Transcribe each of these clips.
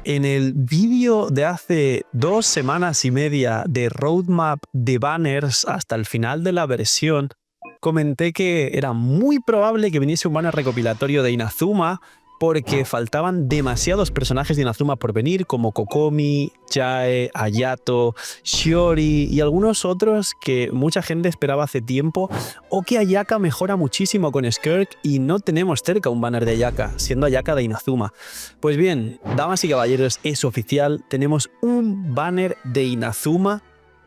En el vídeo de hace 2 semanas y media de roadmap de banners hasta el final de la versión, comenté que era muy probable que viniese un banner recopilatorio de Inazuma porque faltaban demasiados personajes de Inazuma por venir, como Kokomi, Jae, Hayato, Shiori y algunos otros que mucha gente esperaba hace tiempo, o que Ayaka mejora muchísimo con Skirk y no tenemos cerca un banner de Ayaka, siendo Ayaka de Inazuma. Pues bien, damas y caballeros, es oficial, tenemos un banner de Inazuma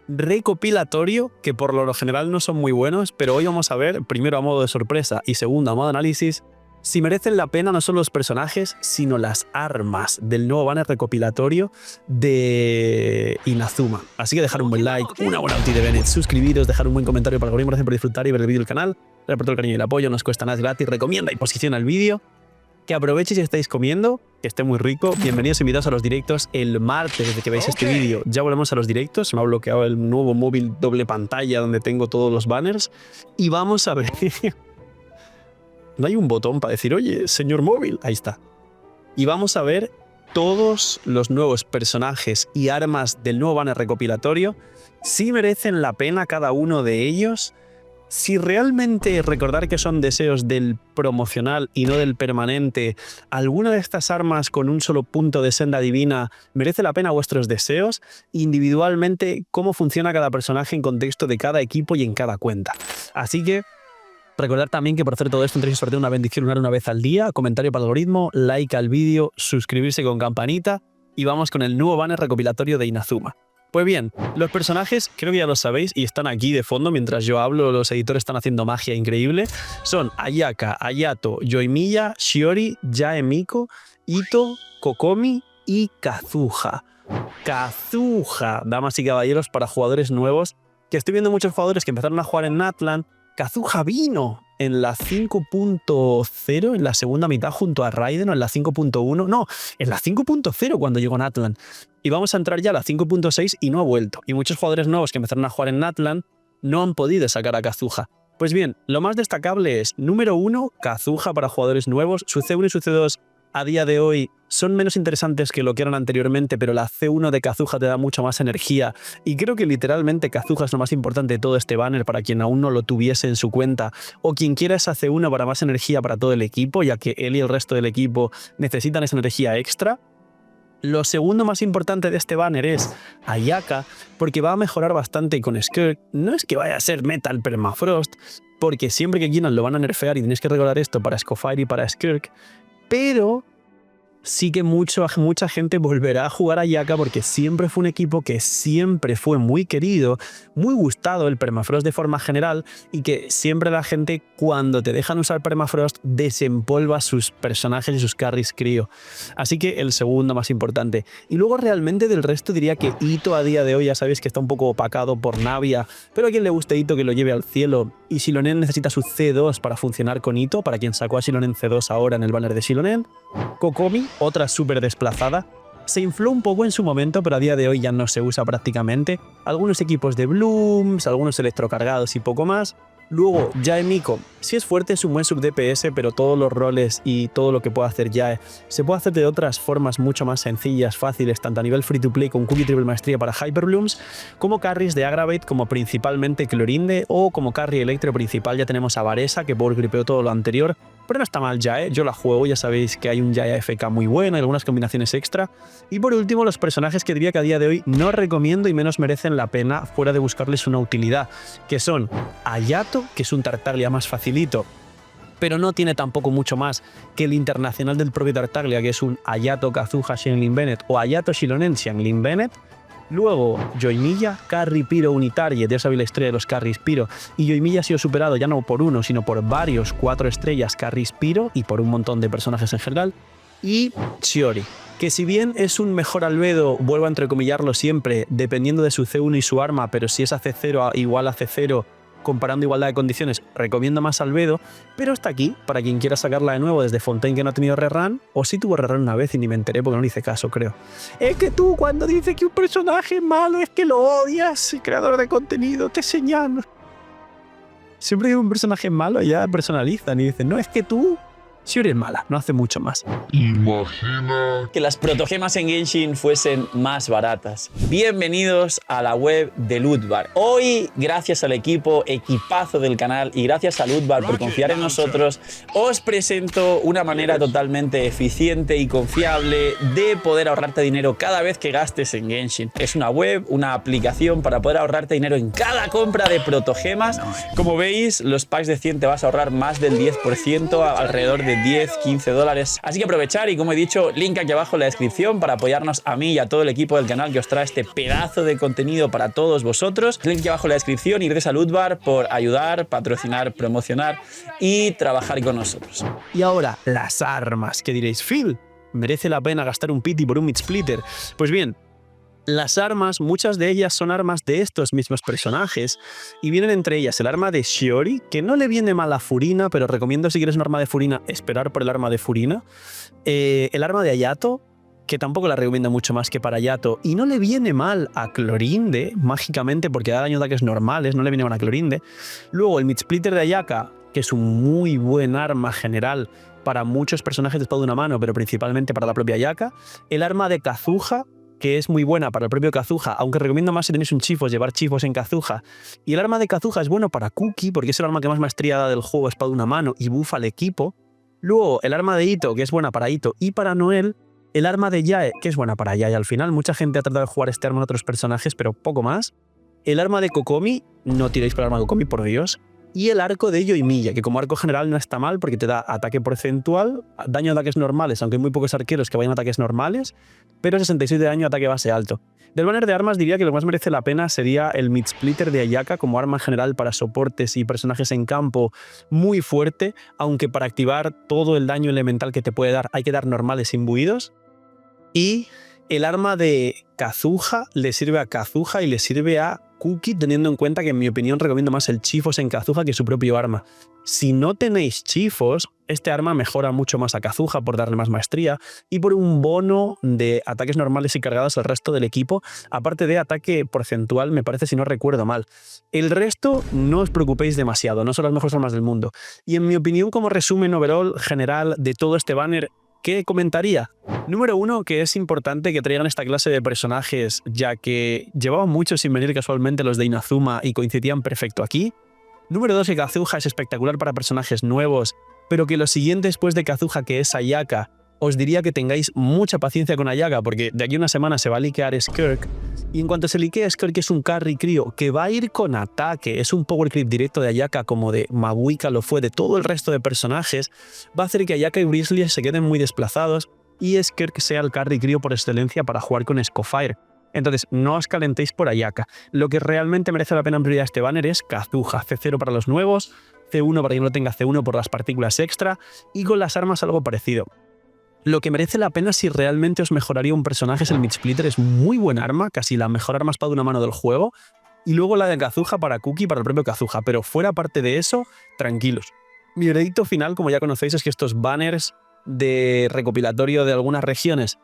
recopilatorio, que por lo general no son muy buenos, pero hoy vamos a ver, primero a modo de sorpresa y segundo a modo de análisis, si merecen la pena no solo los personajes, sino las armas del nuevo banner recopilatorio de Inazuma. Así que dejar un buen like, una buena ulti de Bennett, suscribiros, dejar un buen comentario para el algoritmo, gracias por disfrutar y ver el vídeo del canal. Gracias por todo el cariño y el apoyo, no os cuesta nada, es gratis, recomienda y posiciona el vídeo. Que aprovechéis si estáis comiendo, que esté muy rico. Bienvenidos invitados a los directos el martes, desde que veáis este vídeo. Ya volvemos a los directos, se me ha bloqueado el nuevo móvil doble pantalla donde tengo todos los banners. Y vamos a ver... No hay un botón para decir, oye, señor móvil. Ahí está. Y vamos a ver todos los nuevos personajes y armas del nuevo banner recopilatorio. Si merecen la pena cada uno de ellos. Si realmente recordar que son deseos del promocional y no del permanente, alguna de estas armas con un solo punto de senda divina merece la pena vuestros deseos, individualmente cómo funciona cada personaje en contexto de cada equipo y en cada cuenta. Así que recordad también que por hacer todo esto tendréis que sortear una bendición lunar una vez al día, comentario para el algoritmo, like al vídeo, suscribirse con campanita y vamos con el nuevo banner recopilatorio de Inazuma. Pues bien, los personajes, creo que ya lo sabéis y están aquí de fondo mientras yo hablo, los editores están haciendo magia increíble. Son Ayaka, Hayato, Yoimiya, Shiori, Jae Miko, Ito, Kokomi y Kazuha. Kazuha, damas y caballeros, para jugadores nuevos, que estoy viendo muchos jugadores que empezaron a jugar en Natlan. Kazuha vino en la 5.0, en la segunda mitad junto a Raiden, o en la 5.1, no, en la 5.0 cuando llegó Natlan. Y vamos a entrar ya a la 5.6 y no ha vuelto. Y muchos jugadores nuevos que empezaron a jugar en Natlan no han podido sacar a Kazuha. Pues bien, lo más destacable es, número 1, Kazuha para jugadores nuevos. Su C1 y su C2 a día de hoy son menos interesantes que lo que eran anteriormente, pero la C1 de Kazuha te da mucha más energía y creo que literalmente Kazuha es lo más importante de todo este banner para quien aún no lo tuviese en su cuenta o quien quiera esa C1 para más energía para todo el equipo, ya que él y el resto del equipo necesitan esa energía extra. Lo segundo más importante de este banner es Ayaka, porque va a mejorar bastante con Skirk. No es que vaya a ser Metal Permafrost, porque siempre que quieran lo van a nerfear y tenéis que recordar esto para Scofire y para Skirk, pero sí que mucha gente volverá a jugar a Ayaka porque siempre fue un equipo que siempre fue muy querido, muy gustado el Permafrost de forma general y que siempre la gente cuando te dejan usar Permafrost desempolva sus personajes y sus carries crío. Así que el segundo más importante. Y luego realmente del resto diría que Ito a día de hoy ya sabéis que está un poco opacado por Navia, pero a quien le guste Ito que lo lleve al cielo. Y Xilonen necesita su C2 para funcionar con Ito, para quien sacó a Xilonen C2 ahora en el banner de Xilonen. Kokomi, otra súper desplazada, se infló un poco en su momento, pero a día de hoy ya no se usa prácticamente. Algunos equipos de Blooms, algunos electrocargados y poco más. Luego, Jae Miko, sí es fuerte, es un buen sub DPS, pero todos los roles y todo lo que puede hacer Jae se puede hacer de otras formas mucho más sencillas, fáciles, tanto a nivel free to play con Cookie Triple Maestría para Hyper Blooms, como carries de Aggravate, como principalmente Clorinde, o como carry electro principal ya tenemos a Varesa, que por gripeó todo lo anterior. Pero no está mal Jae, yo la juego, ya sabéis que hay un Jae AFK muy bueno, hay algunas combinaciones extra. Y por último, los personajes que diría que a día de hoy no recomiendo y menos merecen la pena fuera de buscarles una utilidad, que son Hayato, que es un Tartaglia más facilito, pero no tiene tampoco mucho más que el internacional del propio Tartaglia, que es un Hayato Kazuha Xianglin Bennett o Hayato Xilonen Xianglin Bennett. Luego, Yoimiya, Carry Pyro Unitarget, ya sabéis la historia de los Carries Pyro, y Yoimiya ha sido superado ya no por uno, sino por varios 4 estrellas Carries Pyro y por un montón de personajes en general. Y Shiori, que si bien es un mejor albedo, vuelvo a entrecomillarlo siempre, dependiendo de su C1 y su arma, pero si es a C0 igual a C0, comparando igualdad de condiciones, recomiendo más Albedo, pero está aquí para quien quiera sacarla de nuevo desde Fontaine que no ha tenido rerun, o si tuvo rerun una vez y ni me enteré porque no le hice caso, creo. Es que tú cuando dices que un personaje es malo es que lo odias, creador de contenido, te señalo. Siempre que un personaje es malo ya personalizan y dicen, no, es que tú Shiori es mala, no hace mucho más. Imagina que las protogemas en Genshin fuesen más baratas. Bienvenidos a la web de Lootbar. Hoy, gracias al equipazo del canal y gracias a Lootbar por confiar en nosotros, os presento una manera totalmente eficiente y confiable de poder ahorrarte dinero cada vez que gastes en Genshin. Es una web, una aplicación para poder ahorrarte dinero en cada compra de protogemas. Como veis, los packs de 100 te vas a ahorrar más del 10%, alrededor de 10-15 dólares. Así que aprovechar y, como he dicho, link aquí abajo en la descripción para apoyarnos a mí y a todo el equipo del canal que os trae este pedazo de contenido para todos vosotros. Link aquí abajo en la descripción y gracias a Lootbar por ayudar, patrocinar, promocionar y trabajar con nosotros. Y ahora, las armas. ¿Qué diréis? Phil, ¿merece la pena gastar un pity por un mid-splitter? Pues bien, las armas, muchas de ellas son armas de estos mismos personajes y vienen entre ellas el arma de Shiori, que no le viene mal a Furina, pero recomiendo, si quieres un arma de Furina, esperar por el arma de Furina. El arma de Hayato, que tampoco la recomiendo mucho más que para Hayato, y no le viene mal a Clorinde, mágicamente, porque da daño de ataques normales, no le viene mal a Clorinde. Luego el mid-splitter de Ayaka, que es un muy buen arma general para muchos personajes de espada de una mano, pero principalmente para la propia Ayaka. El arma de Kazuha, que es muy buena para el propio Kazuha, aunque recomiendo más si tenéis un chifos, llevar chifos en Kazuha. Y el arma de Kazuha es bueno para Kuki, porque es el arma que más maestría da del juego, espada de una mano, y buffa al equipo. Luego, el arma de Ito, que es buena para Ito y para Noel. El arma de Yae, que es buena para Yae al final. Mucha gente ha tratado de jugar este arma en otros personajes, pero poco más. El arma de Kokomi, no tiréis por el arma de Kokomi, por Dios. Y el arco de Yoimiya, que como arco general no está mal porque te da ataque porcentual, daño de ataques normales, aunque hay muy pocos arqueros que vayan a ataques normales, pero 66 de daño ataque base alto. Del banner de armas diría que lo que más merece la pena sería el mid-splitter de Ayaka como arma general para soportes y personajes en campo muy fuerte, aunque para activar todo el daño elemental que te puede dar hay que dar normales imbuidos. Y el arma de Kazuha le sirve a Kazuha y le sirve a Kuki, teniendo en cuenta que, en mi opinión, recomiendo más el chifos en Kazuha que su propio arma. Si no tenéis chifos, este arma mejora mucho más a Kazuha por darle más maestría y por un bono de ataques normales y cargados al resto del equipo, aparte de ataque porcentual, me parece, si no recuerdo mal. El resto no os preocupéis demasiado, no son las mejores armas del mundo. Y en mi opinión, como resumen overall general de todo este banner, ¿qué comentaría? Número 1, que es importante que traigan esta clase de personajes, ya que llevaban mucho sin venir casualmente los de Inazuma y coincidían perfecto aquí. Número 2, que Kazuha es espectacular para personajes nuevos, pero que lo siguiente después de Kazuha, que es Ayaka, os diría que tengáis mucha paciencia con Ayaka, porque de aquí a una semana se va a liquear Skirk, y en cuanto se liquee Skirk, es un carry crío que va a ir con ataque, es un power creep directo de Ayaka, como de Mabuika lo fue de todo el resto de personajes, va a hacer que Ayaka y Grizzly se queden muy desplazados, y Skirk sea el carry crío por excelencia para jugar con Scofire. Entonces, no os calentéis por Ayaka. Lo que realmente merece la pena en prioridad este banner es Kazuha, C0 para los nuevos, C1 para quien no tenga C1 por las partículas extra, y con las armas algo parecido. Lo que merece la pena si realmente os mejoraría un personaje es el mid-splitter, es muy buen arma, casi la mejor arma espada de una mano del juego, y luego la de Kazuha para Kuki y para el propio Kazuha, pero fuera parte de eso, tranquilos. Mi veredicto final, como ya conocéis, es que estos banners de recopilatorio de algunas regiones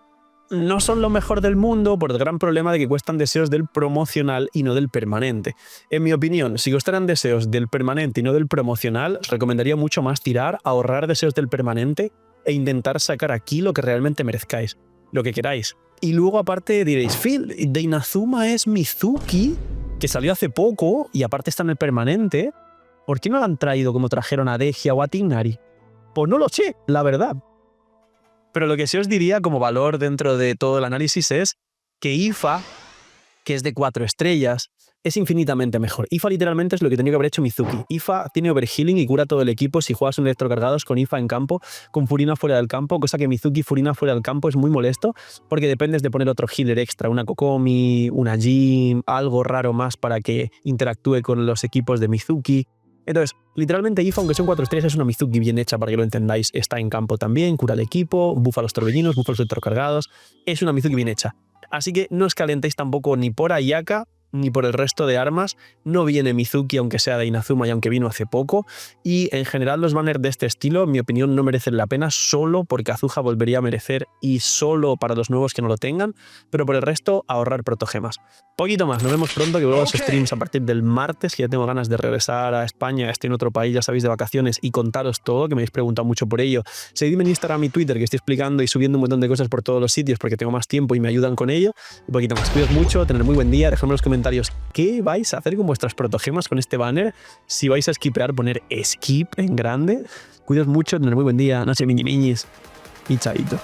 no son lo mejor del mundo por el gran problema de que cuestan deseos del promocional y no del permanente. En mi opinión, si costaran deseos del permanente y no del promocional, os recomendaría mucho más tirar, ahorrar deseos del permanente e intentar sacar aquí lo que realmente merezcáis, lo que queráis. Y luego aparte diréis, Phil, de Inazuma es Mizuki, que salió hace poco y aparte está en el permanente. ¿Por qué no la han traído como trajeron a Degia o a Tignari? Pues no lo sé, la verdad. Pero lo que sí os diría como valor dentro de todo el análisis es que IFA, que es de 4 estrellas, es infinitamente mejor. IFA literalmente es lo que tenía que haber hecho Mizuki. IFA tiene overhealing y cura todo el equipo si juegas un electrocargados con IFA en campo, con Furina fuera del campo, cosa que Mizuki Furina fuera del campo es muy molesto porque dependes de poner otro healer extra, una Kokomi, una Jin, algo raro más para que interactúe con los equipos de Mizuki. Entonces, literalmente IFA, aunque son 4 estrellas, es una Mizuki bien hecha para que lo entendáis. Está en campo también, cura al equipo, bufa a los torbellinos, bufa a los electrocargados. Es una Mizuki bien hecha. Así que no os calentéis tampoco ni por Ayaka, ni por el resto de armas. No viene Mizuki, aunque sea de Inazuma y aunque vino hace poco. Y en general los banners de este estilo, en mi opinión, no merecen la pena solo porque Azuha volvería a merecer y solo para los nuevos que no lo tengan. Pero por el resto, ahorrar protogemas. Poquito más, nos vemos pronto, que vuelvo a los streams a partir del martes, que ya tengo ganas de regresar a España, estoy en otro país, ya sabéis, de vacaciones, y contaros todo, que me habéis preguntado mucho por ello. Seguidme en Instagram y Twitter, que estoy explicando y subiendo un montón de cosas por todos los sitios porque tengo más tiempo y me ayudan con ello. Un poquito más, cuidaos mucho, tener muy buen día, dejadme en los comentarios qué vais a hacer con vuestras protogemas con este banner. Si vais a skipear, poner skip en grande. Cuidaos mucho, tener muy buen día, no sé, miñis y chaito.